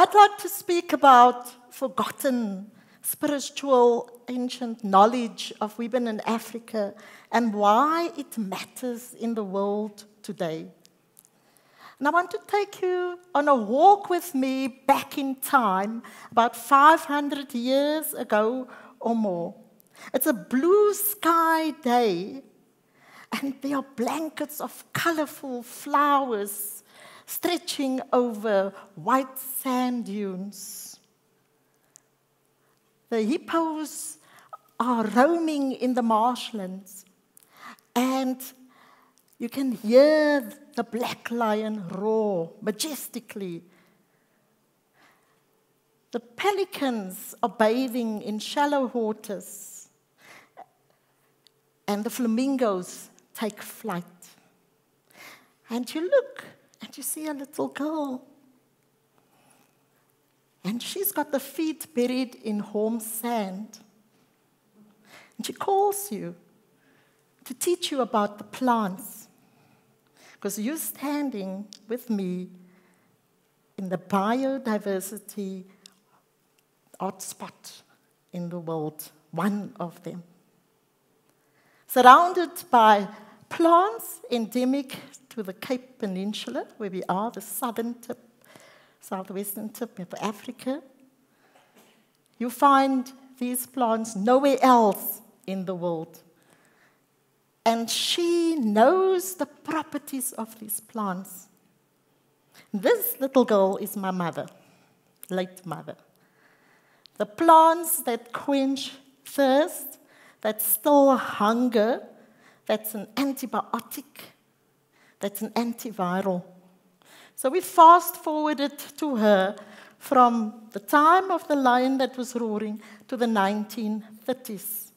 I'd like to speak about forgotten spiritual ancient knowledge of women in Africa and why it matters in the world today. And I want to take you on a walk with me back in time, about 500 years ago or more. It's a blue sky day, and there are blankets of colorful flowers stretching over white sand dunes. The hippos are roaming in the marshlands, and you can hear the black lion roar majestically. The pelicans are bathing in shallow waters, and the flamingos take flight. And you look, and you see a little girl. And she's got the feet buried in warm sand. And she calls you to teach you about the plants. Because you're standing with me in the biodiversity hotspot in the world, one of them. Surrounded by plants endemic to the Cape Peninsula, where we are, the southern tip, southwestern tip of Africa, you find these plants nowhere else in the world. And she knows the properties of these plants. This little girl is my mother, late mother. The plants that quench thirst, that still hunger, that's an antibiotic, that's an antiviral. So we fast-forwarded to her from the time of the lion that was roaring to the 1930s.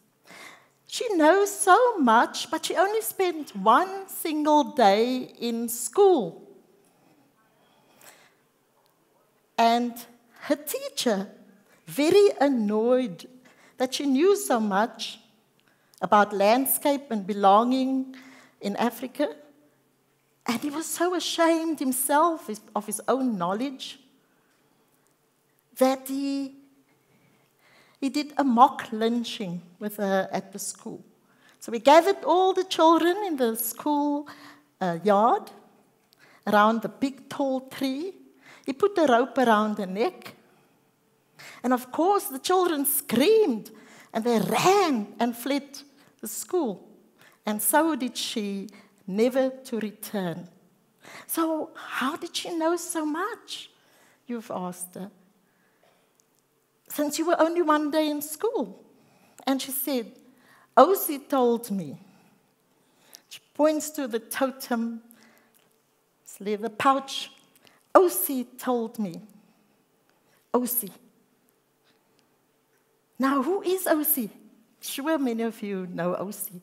She knows so much, but she only spent one single day in school. And her teacher, very annoyed that she knew so much about landscape and belonging in Africa, and he was so ashamed himself of his own knowledge that he did a mock lynching with her at the school. So we gathered all the children in the school yard around the big tall tree. He put a rope around her neck. And of course, the children screamed and they ran and fled the school. And so did she, never to return. So how did she know so much? You've asked her. Since you were only one day in school. And she said, Osi told me. She points to the totem, this leather pouch. Osi told me. Osi. Now, who is Osi? Sure, many of you know Osi.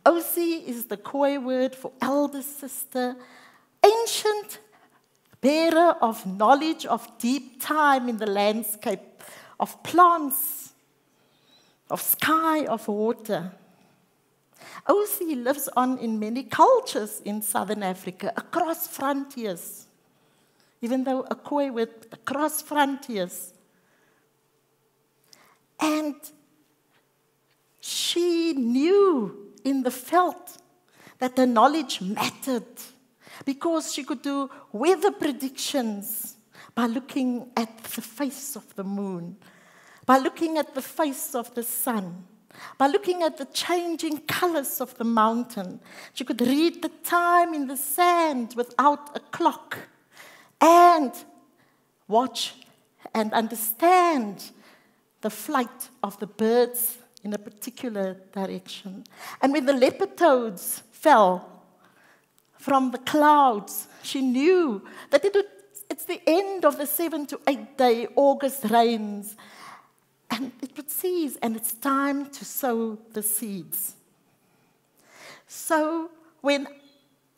Osi is the Khoi word for elder sister, ancient bearer of knowledge of deep time in the landscape, of plants, of sky, of water. Osi lives on in many cultures in southern Africa, across frontiers, even though a Khoi word, across frontiers. And she knew in the felt that the knowledge mattered because she could do weather predictions by looking at the face of the moon, by looking at the face of the sun, by looking at the changing colors of the mountain. She could read the time in the sand without a clock and watch and understand the flight of the birds in a particular direction. And when the leopard toads fell from the clouds, she knew that it's the end of the 7 to 8 day August rains, and it would cease, and it's time to sow the seeds. So when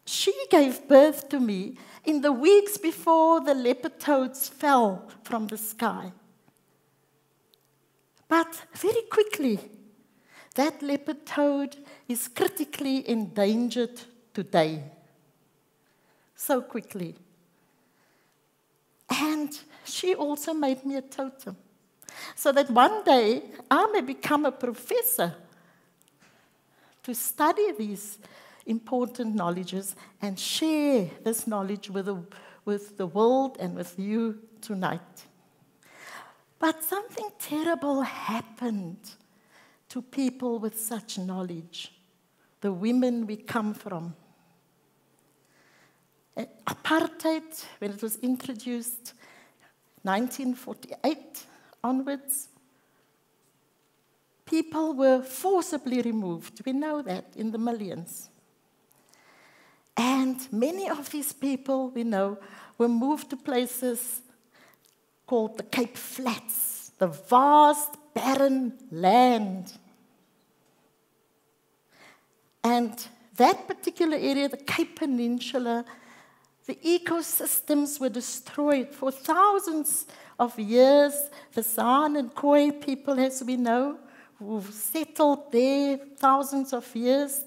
she gave birth to me, in the weeks before the leopard toads fell from the sky, but very quickly, that leopard toad is critically endangered today. So quickly. And she also made me a totem, so that one day I may become a professor to study these important knowledges and share this knowledge with the world and with you tonight. But something terrible happened to people with such knowledge, the women we come from. Apartheid, when it was introduced, 1948 onwards, people were forcibly removed. We know that, in the millions. And many of these people, we know, were moved to places called the Cape Flats, the vast, barren land. And that particular area, the Cape Peninsula, the ecosystems were destroyed for thousands of years. The San and Khoi people, as we know, who've settled there thousands of years,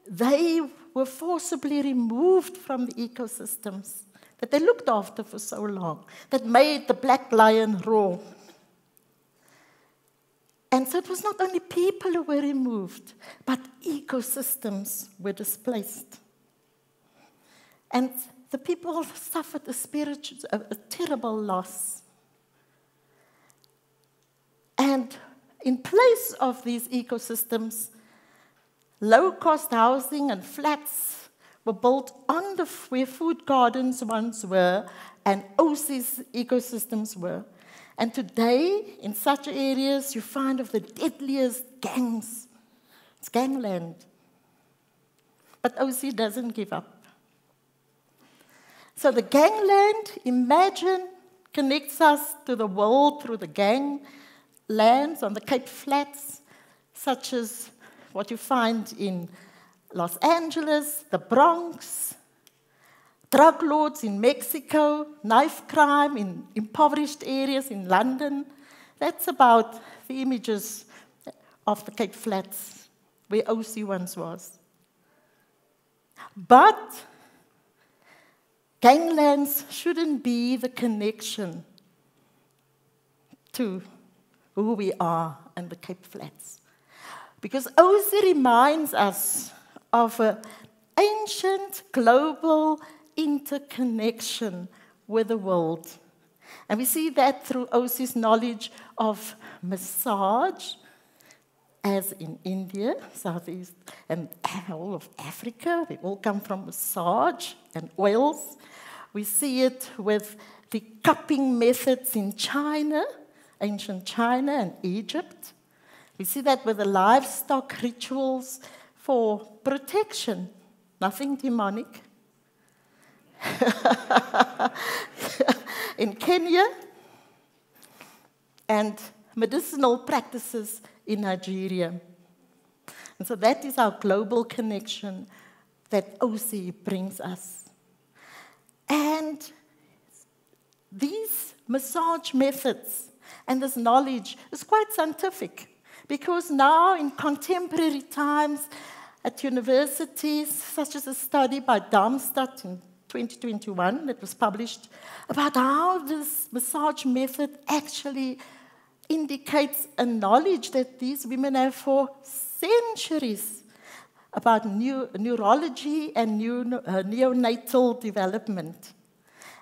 they were forcibly removed from the ecosystems that they looked after for so long, that made the black lion roar. And so it was not only people who were removed, but ecosystems were displaced. And the people suffered a terrible loss. And in place of these ecosystems, low-cost housing and flats were built on where food gardens once were and OC's ecosystems were. And today, in such areas, you find of the deadliest gangs. It's gangland. But OC doesn't give up. So the gangland, imagine, connects us to the world through the ganglands on the Cape Flats, such as what you find in Los Angeles, the Bronx, drug lords in Mexico, knife crime in impoverished areas in London. That's about the images of the Cape Flats, where OC once was. But ganglands shouldn't be the connection to who we are and the Cape Flats. Because OC reminds us of an ancient global interconnection with the world. And we see that through OC's knowledge of massage, as in India, Southeast, and all of Africa. We all come from massage and oils. We see it with the cupping methods in China, ancient China and Egypt. We see that with the livestock rituals for protection, nothing demonic. In Kenya, and medicinal practices in Nigeria. And so that is our global connection that OC brings us. And these massage methods and this knowledge is quite scientific, because now in contemporary times at universities, such as a study by Darmstadt in 2021 that was published about how this massage method actually indicates a knowledge that these women have for centuries about neurology and neonatal development.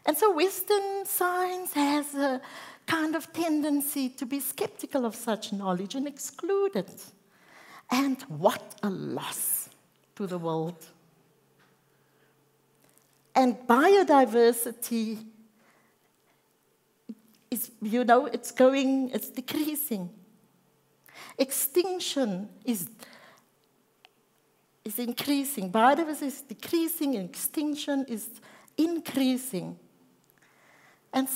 And so Western science has a kind of tendency to be skeptical of such knowledge and exclude it. And what a loss to the world. And biodiversity is, it's decreasing. Extinction is increasing. Biodiversity is decreasing, and extinction is increasing. And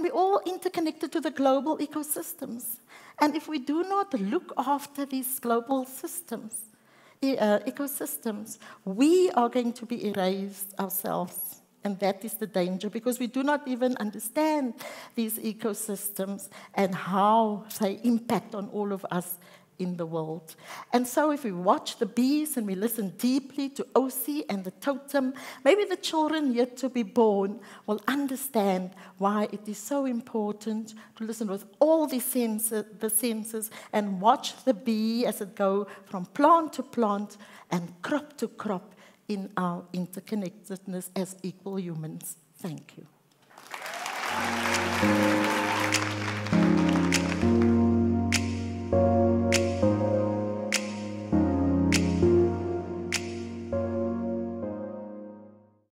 we're all interconnected to the global ecosystems. And if we do not look after these global systems, ecosystems, we are going to be erased ourselves. And that is the danger, because we do not even understand these ecosystems and how they impact on all of us in the world. And so if we watch the bees and we listen deeply to Osi and the totem, maybe the children yet to be born will understand why it is so important to listen with all the senses and watch the bee as it goes from plant to plant and crop to crop in our interconnectedness as equal humans. Thank you.